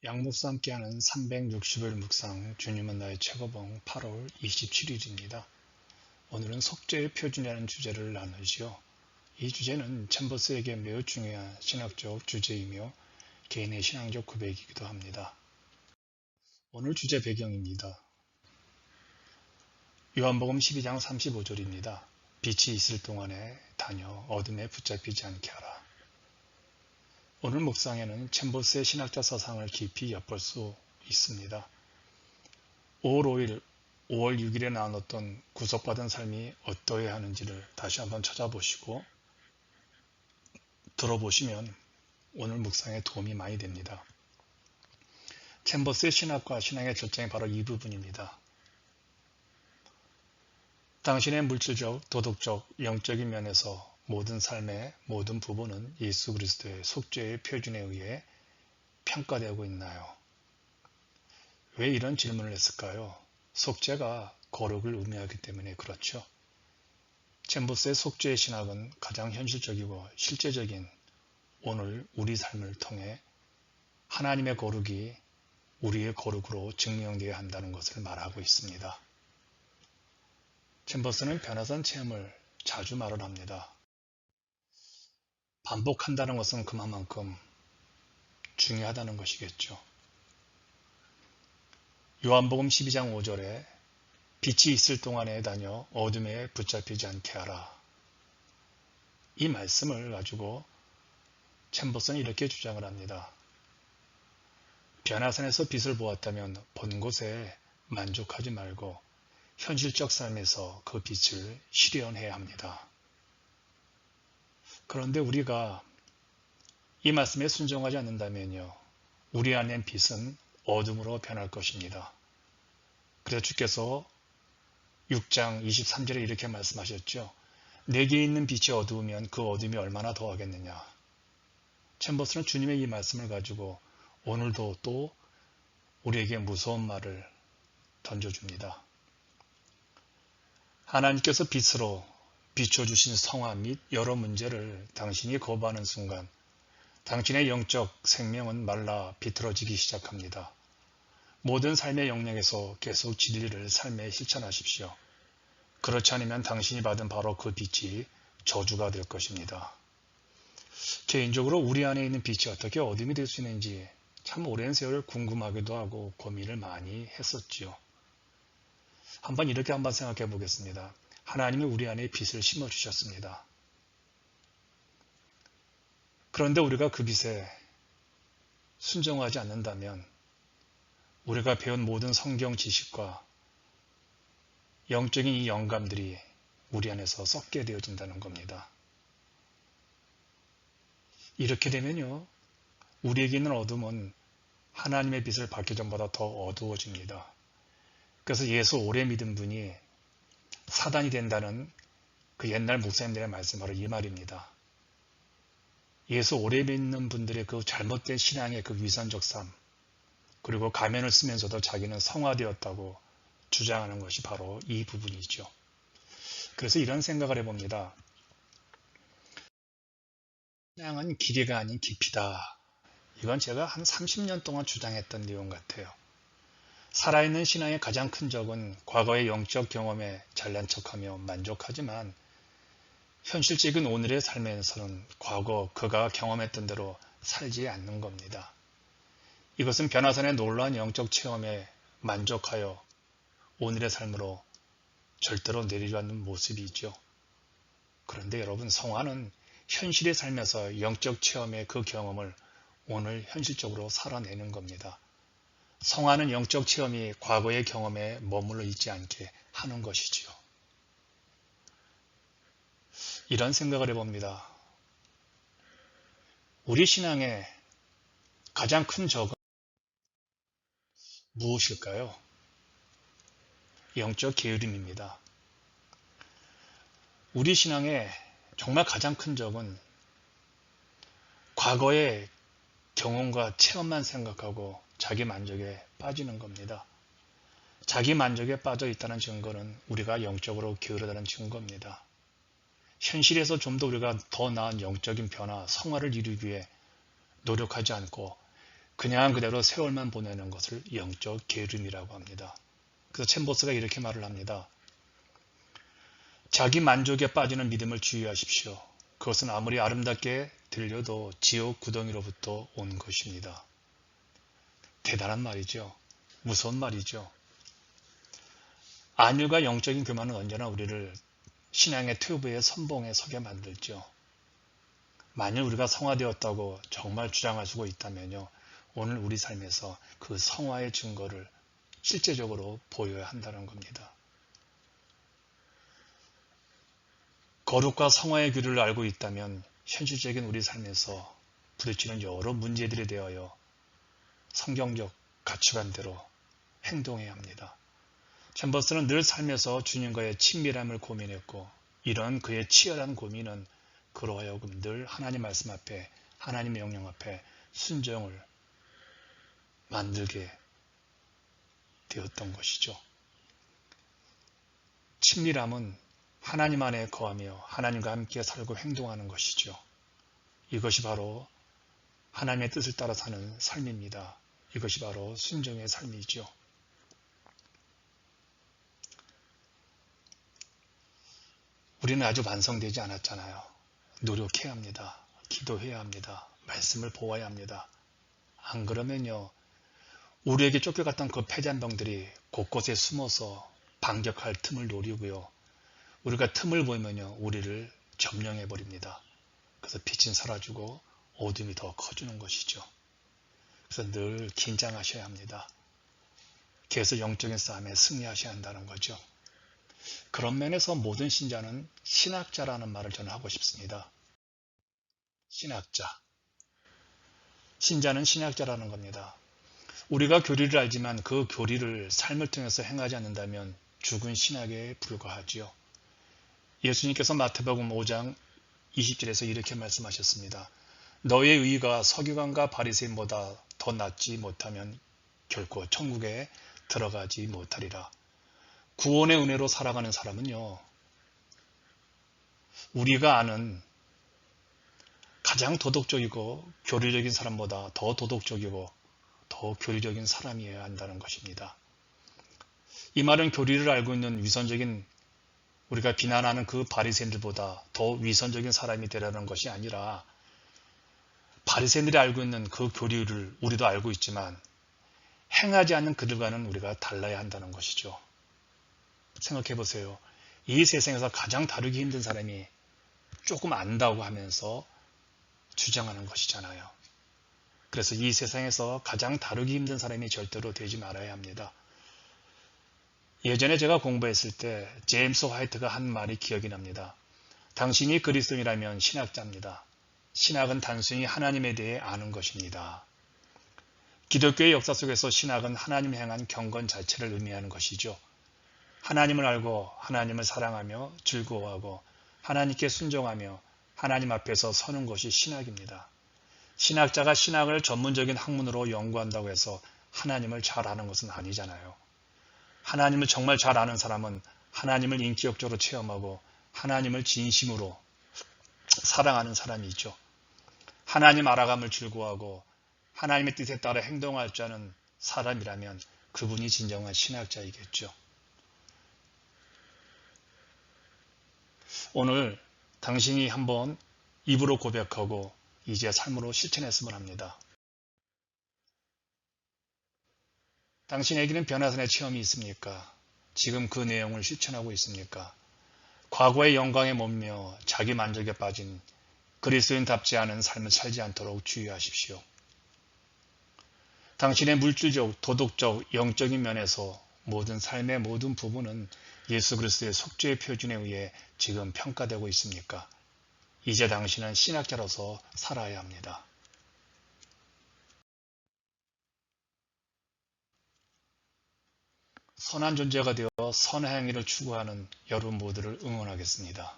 양목사 함께하는 360일 묵상 주님은 나의 최고봉 8월 27일입니다. 오늘은 속죄의 표준이라는 주제를 나누지요. 이 주제는 챔버스에게 매우 중요한 신학적 주제이며 개인의 신앙적 고백이기도 합니다. 오늘 주제 배경입니다. 요한복음 12장 35절입니다. 빛이 있을 동안에 다녀 어둠에 붙잡히지 않게 하라. 오늘 묵상에는 챔버스의 신학자 사상을 깊이 엿볼 수 있습니다. 5월 6일에 나눴던 구속받은 삶이 어떠해야 하는지를 다시 한번 찾아보시고 들어보시면 오늘 묵상에 도움이 많이 됩니다. 챔버스의 신학과 신앙의 절정이 바로 이 부분입니다. 당신의 물질적, 도덕적, 영적인 면에서 모든 삶의 모든 부분은 예수 그리스도의 속죄의 표준에 의해 평가되고 있나요? 왜 이런 질문을 했을까요? 속죄가 거룩을 의미하기 때문에 그렇죠. 챔버스의 속죄의 신학은 가장 현실적이고 실제적인 오늘 우리 삶을 통해 하나님의 거룩이 우리의 거룩으로 증명되어야 한다는 것을 말하고 있습니다. 챔버스는 변화산 체험을 자주 말을 합니다. 반복한다는 것은 그만큼 중요하다는 것이겠죠. 요한복음 12장 5절에 빛이 있을 동안에 다녀 어둠에 붙잡히지 않게 하라. 이 말씀을 가지고 챔버스는 이렇게 주장을 합니다. 변화산에서 빛을 보았다면 본 곳에 만족하지 말고 현실적 삶에서 그 빛을 실현해야 합니다. 그런데 우리가 이 말씀에 순종하지 않는다면요, 우리 안엔 빛은 어둠으로 변할 것입니다. 그래서 주께서 6장 23절에 이렇게 말씀하셨죠. 내게 있는 빛이 어두우면 그 어둠이 얼마나 더하겠느냐. 챔버스는 주님의 이 말씀을 가지고 오늘도 또 우리에게 무서운 말을 던져줍니다. 하나님께서 빛으로 비춰주신 성화 및 여러 문제를 당신이 거부하는 순간 당신의 영적 생명은 말라 비틀어지기 시작합니다. 모든 삶의 영역에서 계속 진리를 삶에 실천하십시오. 그렇지 않으면 당신이 받은 바로 그 빛이 저주가 될 것입니다. 개인적으로 우리 안에 있는 빛이 어떻게 어둠이 될 수 있는지 참 오랜 세월 궁금하기도 하고 고민을 많이 했었지요. 이렇게 한번 생각해 보겠습니다. 하나님이 우리 안에 빛을 심어주셨습니다. 그런데 우리가 그 빛에 순종하지 않는다면 우리가 배운 모든 성경 지식과 영적인 이 영감들이 우리 안에서 썩게 되어진다는 겁니다. 이렇게 되면요, 우리에게 있는 어둠은 하나님의 빛을 받기 전보다 더 어두워집니다. 그래서 예수 오래 믿은 분이 사단이 된다는 그 옛날 목사님들의 말씀 바로 이 말입니다. 예수 오래 믿는 분들의 그 잘못된 신앙의 그 위선적 삶, 그리고 가면을 쓰면서도 자기는 성화되었다고 주장하는 것이 바로 이 부분이죠. 그래서 이런 생각을 해봅니다. 신앙은 길이가 아닌 깊이다. 이건 제가 한 30년 동안 주장했던 내용 같아요. 살아있는 신앙의 가장 큰 적은 과거의 영적 경험에 잘난 척하며 만족하지만 현실적인 오늘의 삶에서는 과거 그가 경험했던 대로 살지 않는 겁니다. 이것은 변화산의 놀라운 영적 체험에 만족하여 오늘의 삶으로 절대로 내려가는 모습이죠. 그런데 여러분, 성화는 현실의 삶에서 영적 체험의 그 경험을 오늘 현실적으로 살아내는 겁니다. 성화는 영적 체험이 과거의 경험에 머물러 있지 않게 하는 것이지요. 이런 생각을 해봅니다. 우리 신앙의 가장 큰 적은 무엇일까요? 영적 게으름입니다. 우리 신앙의 정말 가장 큰 적은 과거의 경험과 체험만 생각하고 자기 만족에 빠지는 겁니다. 자기 만족에 빠져 있다는 증거는 우리가 영적으로 게으르다는 증거입니다. 현실에서 좀 더 우리가 더 나은 영적인 변화, 성화를 이루기 위해 노력하지 않고 그냥 그대로 세월만 보내는 것을 영적 게으름이라고 합니다. 그래서 챔버스가 이렇게 말을 합니다. 자기 만족에 빠지는 믿음을 주의하십시오. 그것은 아무리 아름답게 들려도 지옥 구덩이로부터 온 것입니다. 대단한 말이죠. 무서운 말이죠. 안유가 영적인 교만은 언제나 우리를 신앙의 튜브의 선봉에 서게 만들죠. 만일 우리가 성화되었다고 정말 주장할 수가 있다면요. 오늘 우리 삶에서 그 성화의 증거를 실제적으로 보여야 한다는 겁니다. 거룩과 성화의 규를 알고 있다면 현실적인 우리 삶에서 부딪히는 여러 문제들에 대하여 성경적 가치관대로 행동해야 합니다. 챔버스는 늘 삶에서 주님과의 친밀함을 고민했고 이런 그의 치열한 고민은 그로 하여금 늘 하나님 말씀 앞에 하나님의 명령 앞에 순종을 만들게 되었던 것이죠. 친밀함은 하나님 안에 거하며 하나님과 함께 살고 행동하는 것이죠. 이것이 바로 하나님의 뜻을 따라 사는 삶입니다. 이것이 바로 순종의 삶이죠. 우리는 아직 완성되지 않았잖아요. 노력해야 합니다. 기도해야 합니다. 말씀을 보아야 합니다. 안 그러면요. 우리에게 쫓겨갔던 그 패잔병들이 곳곳에 숨어서 반격할 틈을 노리고요. 우리가 틈을 보이면요. 우리를 점령해버립니다. 그래서 빛은 사라지고 어둠이 더 커지는 것이죠. 그래서 늘 긴장하셔야 합니다. 계속 영적인 싸움에 승리하셔야 한다는 거죠. 그런 면에서 모든 신자는 신학자라는 말을 저는 하고 싶습니다. 신학자. 신자는 신학자라는 겁니다. 우리가 교리를 알지만 그 교리를 삶을 통해서 행하지 않는다면 죽은 신학에 불과하지요. 예수님께서 마태복음 5장 20절에서 이렇게 말씀하셨습니다. 너의 의가 서기관과 바리새인보다 더 낫지 못하면 결코 천국에 들어가지 못하리라. 구원의 은혜로 살아가는 사람은요. 우리가 아는 가장 도덕적이고 교리적인 사람보다 더 도덕적이고 더 교리적인 사람이어야 한다는 것입니다. 이 말은 교리를 알고 있는 위선적인 우리가 비난하는 그 바리새인들보다 더 위선적인 사람이 되라는 것이 아니라 바리새인들이 알고 있는 그 교리를 우리도 알고 있지만 행하지 않는 그들과는 우리가 달라야 한다는 것이죠. 생각해 보세요. 이 세상에서 가장 다루기 힘든 사람이 조금 안다고 하면서 주장하는 것이잖아요. 그래서 이 세상에서 가장 다루기 힘든 사람이 절대로 되지 말아야 합니다. 예전에 제가 공부했을 때 제임스 화이트가 한 말이 기억이 납니다. 당신이 그리스도인이라면 신학자입니다. 신학은 단순히 하나님에 대해 아는 것입니다. 기독교의 역사 속에서 신학은 하나님을 향한 경건 자체를 의미하는 것이죠. 하나님을 알고 하나님을 사랑하며 즐거워하고 하나님께 순종하며 하나님 앞에서 서는 것이 신학입니다. 신학자가 신학을 전문적인 학문으로 연구한다고 해서 하나님을 잘 아는 것은 아니잖아요. 하나님을 정말 잘 아는 사람은 하나님을 인격적으로 체험하고 하나님을 진심으로 사랑하는 사람이죠. 하나님 알아감을 즐거워하고 하나님의 뜻에 따라 행동할 줄 아는 사람이라면 그분이 진정한 신학자이겠죠. 오늘 당신이 한번 입으로 고백하고 이제 삶으로 실천했으면 합니다. 당신에게는 변화산의 체험이 있습니까? 지금 그 내용을 실천하고 있습니까? 과거의 영광에 머물며 자기 만족에 빠진 그리스도인답지 않은 삶을 살지 않도록 주의하십시오. 당신의 물질적, 도덕적, 영적인 면에서 모든 삶의 모든 부분은 예수 그리스도의 속죄의 표준에 의해 지금 평가되고 있습니까? 이제 당신은 신학자로서 살아야 합니다. 선한 존재가 되어 선의 행위를 추구하는 여러분 모두를 응원하겠습니다.